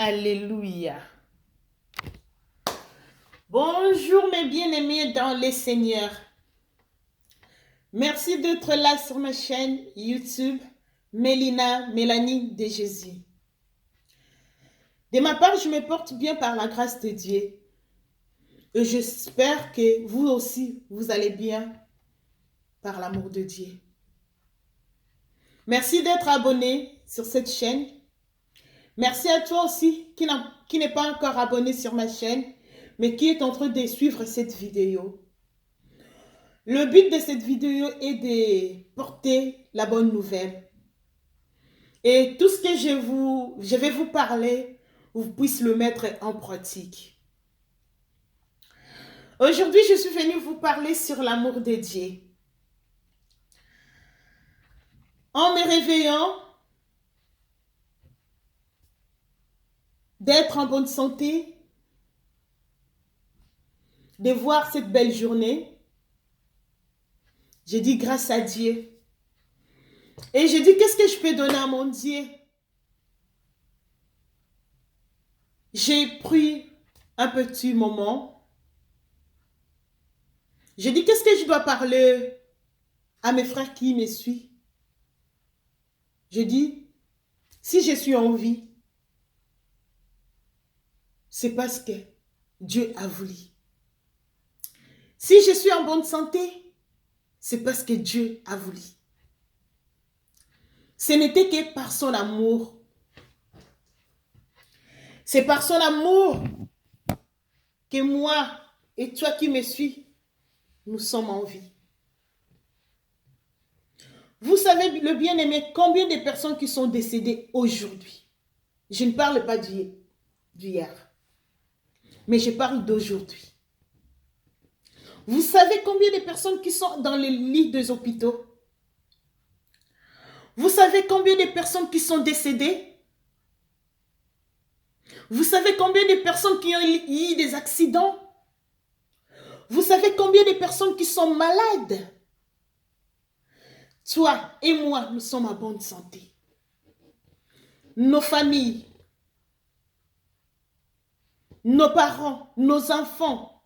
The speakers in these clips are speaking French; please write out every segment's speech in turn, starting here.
Alléluia. Bonjour mes bien-aimés dans les Seigneurs. Merci d'être là sur ma chaîne YouTube Mélanie de Jésus. De ma part, je me porte bien par la grâce de Dieu. Et j'espère que vous aussi, vous allez bien par l'amour de Dieu. Merci d'être abonné sur cette chaîne. Merci à toi aussi qui n'est pas encore abonné sur ma chaîne, mais qui est en train de suivre cette vidéo. Le but de cette vidéo est de porter la bonne nouvelle. Et tout ce que je vais vous parler, vous puissiez le mettre en pratique. Aujourd'hui, je suis venue vous parler sur l'amour de Dieu. En me réveillant, d'être en bonne santé, de voir cette belle journée, j'ai dit grâce à Dieu. Et j'ai dit, qu'est-ce que je peux donner à mon Dieu? J'ai pris un petit moment. J'ai dit, qu'est-ce que je dois parler à mes frères qui me suivent? Je dis, si je suis en vie, c'est parce que Dieu a voulu. Si je suis en bonne santé, c'est parce que Dieu a voulu. Ce n'était que par son amour. C'est par son amour que moi et toi qui me suis, nous sommes en vie. Vous savez, le bien-aimé, combien de personnes qui sont décédées aujourd'hui? Je ne parle pas d'hier, mais je parle d'aujourd'hui. Vous savez combien de personnes qui sont dans les lits des hôpitaux? Vous savez combien de personnes qui sont décédées? Vous savez combien de personnes qui ont eu des accidents? Vous savez combien de personnes qui sont malades? Toi et moi, nous sommes en bonne santé. Nos familles, nos parents, nos enfants,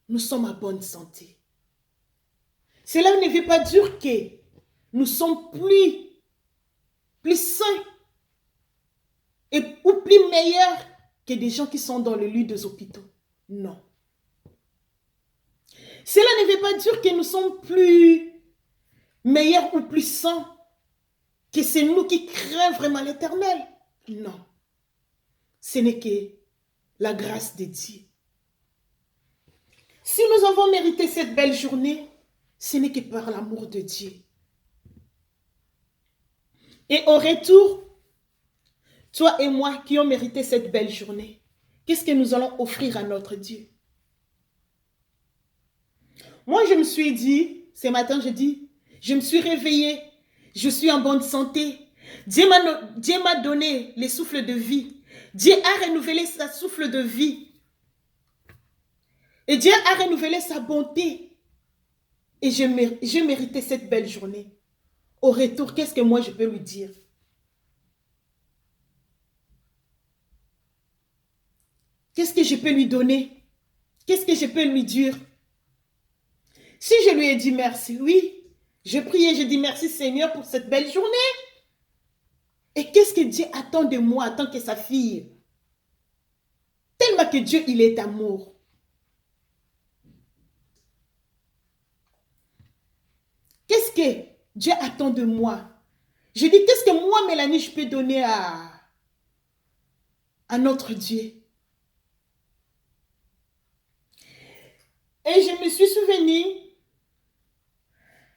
nous sommes en bonne santé. Cela ne veut pas dire que nous sommes plus sains ou plus meilleurs que des gens qui sont dans le lit des hôpitaux. Non. Cela ne veut pas dire que nous sommes plus meilleurs ou plus sains, que c'est nous qui créons vraiment l'Éternel. Non. Ce n'est que la grâce de Dieu. Si nous avons mérité cette belle journée, ce n'est que par l'amour de Dieu. Et au retour, toi et moi qui ont mérité cette belle journée, qu'est-ce que nous allons offrir à notre Dieu? Moi, je me suis dit, ce matin, je me suis réveillée, je suis en bonne santé. Dieu m'a donné les souffles de vie. Dieu a renouvelé sa souffle de vie. Et Dieu a renouvelé sa bonté. Et j'ai mérité cette belle journée. Au retour, qu'est-ce que moi je peux lui dire? Qu'est-ce que je peux lui donner? Qu'est-ce que je peux lui dire? Si je lui ai dit merci, oui, je prie et je dis merci Seigneur pour cette belle journée. Et qu'est-ce que Dieu attend de moi en tant que sa fille? Tellement que Dieu, il est amour. Qu'est-ce que Dieu attend de moi? Je dis, qu'est-ce que moi, Mélanie, je peux donner à notre Dieu? Et je me suis souvenu,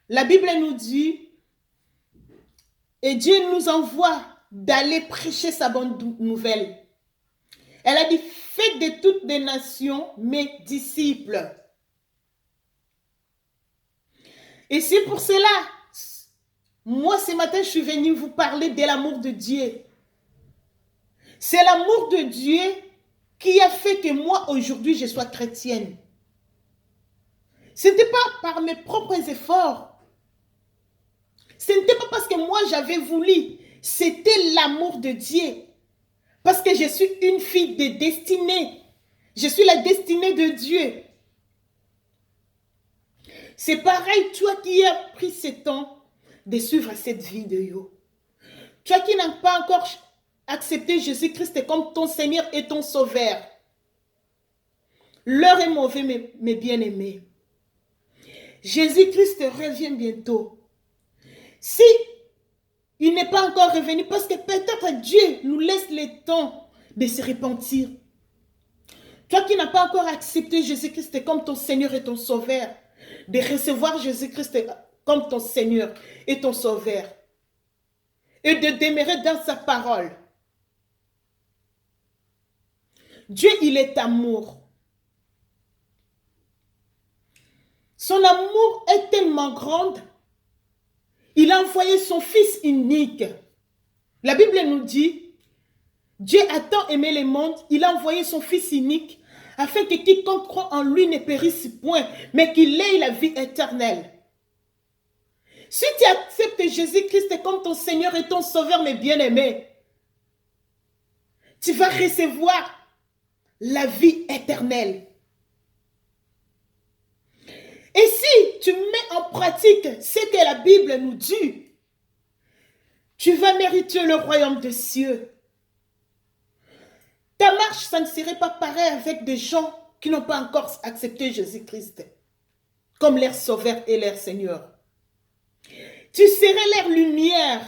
la Bible nous dit, et Dieu nous envoie d'aller prêcher sa bonne nouvelle. Elle a dit, faites de toutes les nations mes disciples. Et c'est pour cela, moi ce matin, je suis venue vous parler de l'amour de Dieu. C'est l'amour de Dieu qui a fait que moi, aujourd'hui, je sois chrétienne. Ce n'était pas par mes propres efforts. Ce n'était pas parce que moi, j'avais voulu. C'était l'amour de Dieu. Parce que je suis une fille de destinée. Je suis la destinée de Dieu. C'est pareil, toi qui as pris ce temps de suivre cette vidéo. Toi qui n'as pas encore accepté Jésus-Christ comme ton Seigneur et ton Sauveur. L'heure est mauvaise, mes bien-aimés. Jésus-Christ revient bientôt. Si il n'est pas encore revenu, parce que peut-être Dieu nous laisse le temps de se repentir. Toi qui n'as pas encore accepté Jésus-Christ comme ton Seigneur et ton Sauveur, de recevoir Jésus-Christ comme ton Seigneur et ton Sauveur, et de demeurer dans sa parole. Dieu, il est amour. Son amour est tellement grand, il a envoyé son Fils unique. La Bible nous dit, Dieu a tant aimé le monde, il a envoyé son Fils unique, afin que quiconque croit en lui ne périsse point, mais qu'il ait la vie éternelle. Si tu acceptes Jésus-Christ comme ton Seigneur et ton Sauveur, mes bien-aimés, tu vas recevoir la vie éternelle. Et si tu mets en pratique ce que la Bible nous dit, tu vas mériter le royaume des cieux. Ta marche, ça ne serait pas pareil avec des gens qui n'ont pas encore accepté Jésus-Christ comme leur Sauveur et leur Seigneur. Tu serais leur lumière.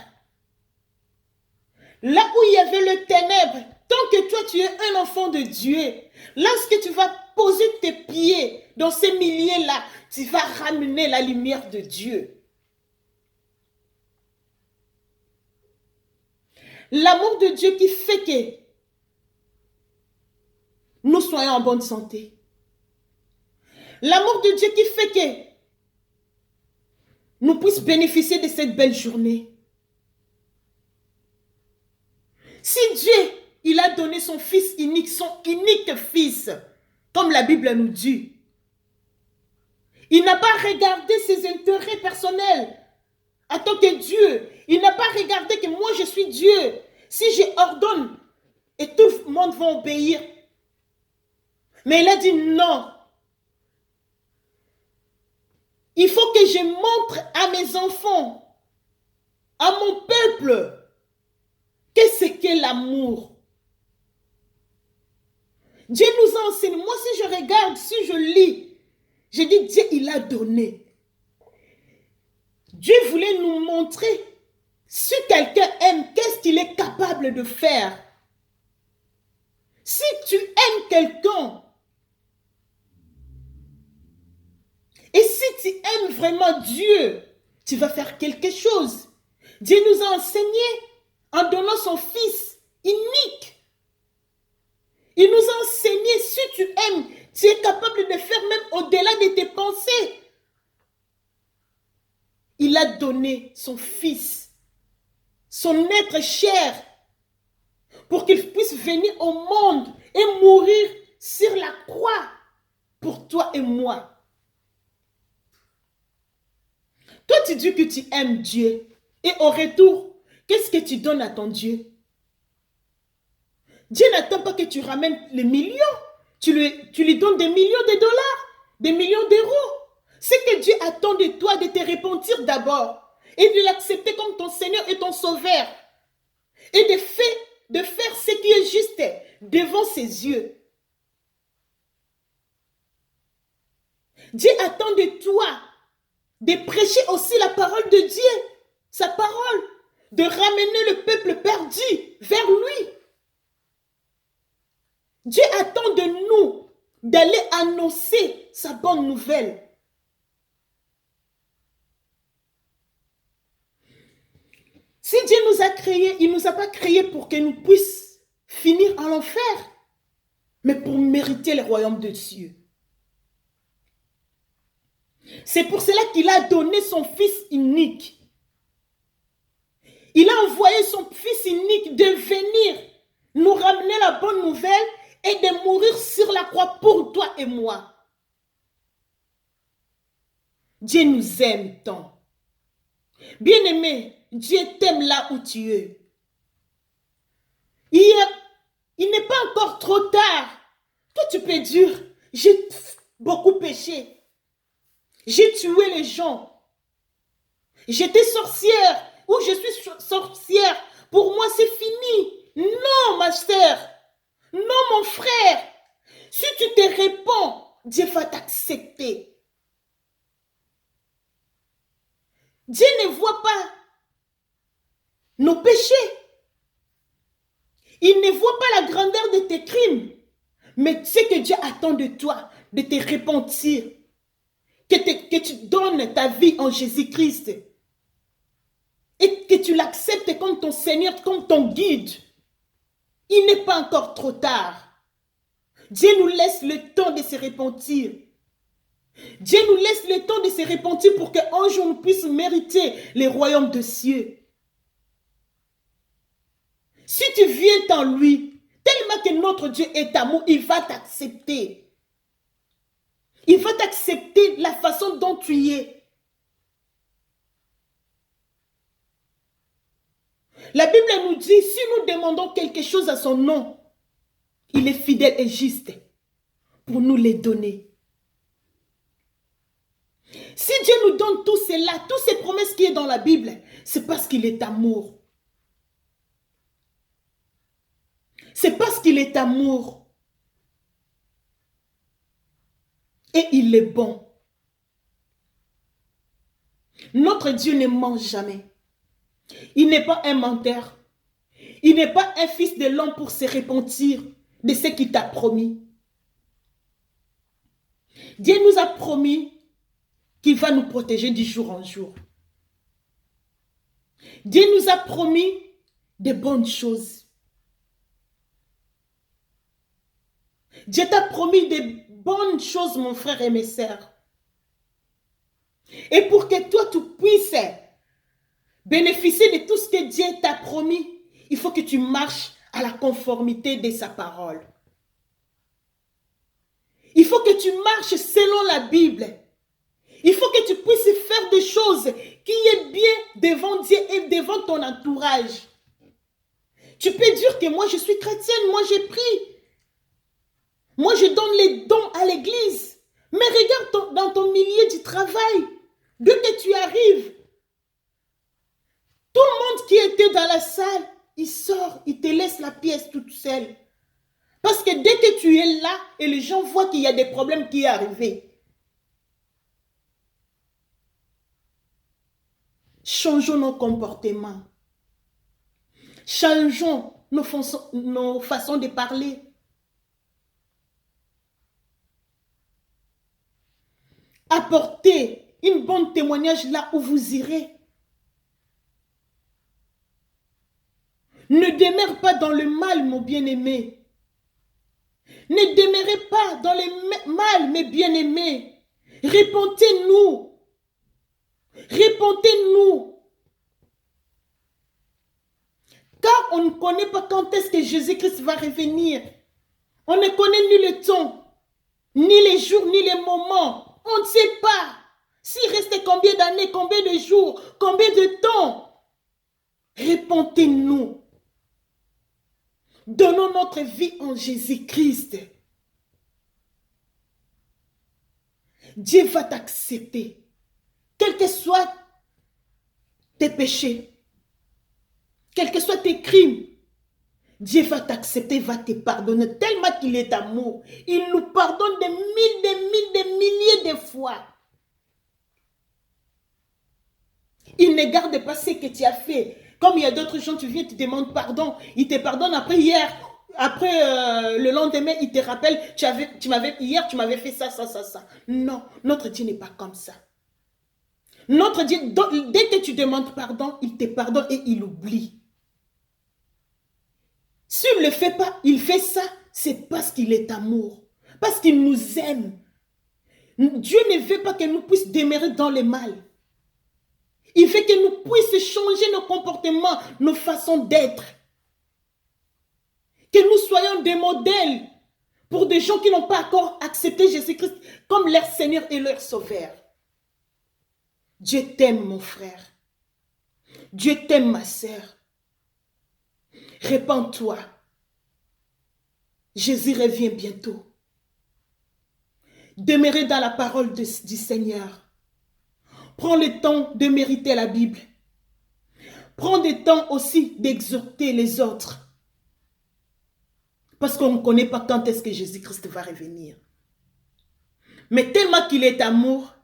Là où il y avait le ténèbre, tant que toi tu es un enfant de Dieu, lorsque tu vas poser tes pieds dans ces milieux-là, tu vas ramener la lumière de Dieu. L'amour de Dieu qui fait que nous soyons en bonne santé. L'amour de Dieu qui fait que nous puissions bénéficier de cette belle journée. Si Dieu, il a donné son Fils unique, son unique Fils, comme la Bible nous dit, il n'a pas regardé ses intérêts personnels en tant que Dieu. Il n'a pas regardé que moi je suis Dieu. Si je ordonne et tout le monde va obéir. Mais il a dit non. Il faut que je montre à mes enfants, à mon peuple, qu'est-ce qu'est l'amour. Dieu nous a enseigné. Moi, si je regarde, si je lis, je dis Dieu, il a donné. Dieu voulait nous montrer si quelqu'un aime, qu'est-ce qu'il est capable de faire. Si tu aimes quelqu'un, et si tu aimes vraiment Dieu, tu vas faire quelque chose. Dieu nous a enseigné en donnant son Fils unique. Il nous a enseigné, si tu aimes, tu es capable de faire même au-delà de tes pensées. Il a donné son Fils, son être cher, pour qu'il puisse venir au monde et mourir sur la croix pour toi et moi. Toi, tu dis que tu aimes Dieu. Et au retour, qu'est-ce que tu donnes à ton Dieu? Dieu n'attend pas que tu ramènes les millions. Tu lui donnes des millions de dollars, des millions d'euros. C'est que Dieu attend de toi de te repentir d'abord et de l'accepter comme ton Seigneur et ton Sauveur. Et de faire ce qui est juste devant ses yeux. Dieu attend de toi de prêcher aussi la parole de Dieu, sa parole, de ramener le peuple perdu vers lui. Dieu attend de nous d'aller annoncer sa bonne nouvelle. Si Dieu nous a créés, il ne nous a pas créés pour que nous puissions finir en enfer, mais pour mériter le royaume de Dieu. C'est pour cela qu'il a donné son Fils unique. Il a envoyé son Fils unique de venir nous ramener la bonne nouvelle et de mourir sur la croix pour toi et moi. Dieu nous aime tant. Bien-aimé, Dieu t'aime là où tu es. Hier, encore trop tard. Toi, tu peux dire, j'ai beaucoup péché. J'ai tué les gens. J'étais sorcière ou je suis sorcière. Pour moi, c'est fini. Non, ma sœur. Non, mon frère. Si tu te réponds, Dieu va t'accepter. Dieu ne voit pas nos péchés. Il ne voit pas la grandeur de tes crimes. Mais ce que Dieu attend de toi, de te repentir, que tu donnes ta vie en Jésus-Christ et que tu l'acceptes comme ton Seigneur, comme ton guide. Il n'est pas encore trop tard. Dieu nous laisse le temps de se repentir. Dieu nous laisse le temps de se repentir pour qu'un jour nous puissions mériter les royaumes des cieux. Si tu viens en lui, tellement que notre Dieu est amour, il va t'accepter. Il va t'accepter la façon dont tu es. La Bible nous dit, si nous demandons quelque chose à son nom, il est fidèle et juste pour nous les donner. Si Dieu nous donne tout cela, toutes ces promesses qui sont dans la Bible, c'est parce qu'il est amour. C'est parce qu'il est amour. Et il est bon. Notre Dieu ne ment jamais. Il n'est pas un menteur. Il n'est pas un fils de l'homme pour se repentir de ce qu'il t'a promis. Dieu nous a promis qu'il va nous protéger du jour en jour. Dieu nous a promis de bonnes choses. Dieu t'a promis de bonnes choses, mon frère et mes sœurs. Et pour que toi, tu puisses bénéficier de tout ce que Dieu t'a promis, il faut que tu marches à la conformité de sa parole. Il faut que tu marches selon la Bible. Il faut que tu puisses faire des choses qui est bien devant Dieu et devant ton entourage. Tu peux dire que moi je suis chrétienne, moi j'ai pris. Moi je donne les dons à l'église. Mais regarde dans ton milieu du travail. Dès que tu arrives, tout le monde qui était dans la salle, il sort, il te laisse la pièce toute seule. Parce que dès que tu es là et les gens voient qu'il y a des problèmes qui sont arrivés, changeons nos comportements. Changeons nos façons de parler. Apportez une bonne témoignage là où vous irez. Ne demeure pas dans le mal, mon bien-aimé. Ne demeurez pas dans le mal, mes bien-aimés. Répentez-nous. Répentez-nous. Car on ne connaît pas quand est-ce que Jésus-Christ va revenir. On ne connaît ni le temps, ni les jours, ni les moments. On ne sait pas. S'il restait combien d'années, combien de jours, combien de temps. Répentez-nous. Donnons notre vie en Jésus-Christ. Dieu va t'accepter. Quels que soient tes péchés, quels que soient tes crimes, Dieu va t'accepter, va te pardonner tellement qu'il est amour. Il nous pardonne des milliers de fois. Il ne garde pas ce que tu as fait. Comme il y a d'autres gens, tu viens, tu demandes pardon. Il te pardonne après hier. Après le lendemain, il te rappelle, hier, tu m'avais fait ça. Non, notre Dieu n'est pas comme ça. Notre Dieu, dès que tu demandes pardon, il te pardonne et il oublie. S'il ne le fait pas, il fait ça, c'est parce qu'il est amour. Parce qu'il nous aime. Dieu ne veut pas que nous puissions demeurer dans le mal. Il veut que nous puissions changer nos comportements, nos façons d'être. Que nous soyons des modèles pour des gens qui n'ont pas encore accepté Jésus-Christ comme leur Seigneur et leur Sauveur. Dieu t'aime, mon frère. Dieu t'aime, ma sœur. Répands-toi. Jésus revient bientôt. Demeurez dans la parole du Seigneur. Prends le temps de mériter la Bible. Prends le temps aussi d'exhorter les autres. Parce qu'on ne connaît pas quand est-ce que Jésus-Christ va revenir. Mais tellement qu'il est amour,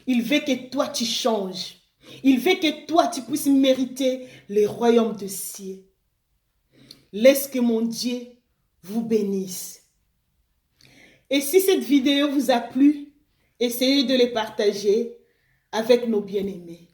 il veut que toi tu changes. Il veut que toi tu puisses mériter le royaume de cieux. Laisse que mon Dieu vous bénisse. Et si cette vidéo vous a plu, essayez de le partager avec nos bien-aimés.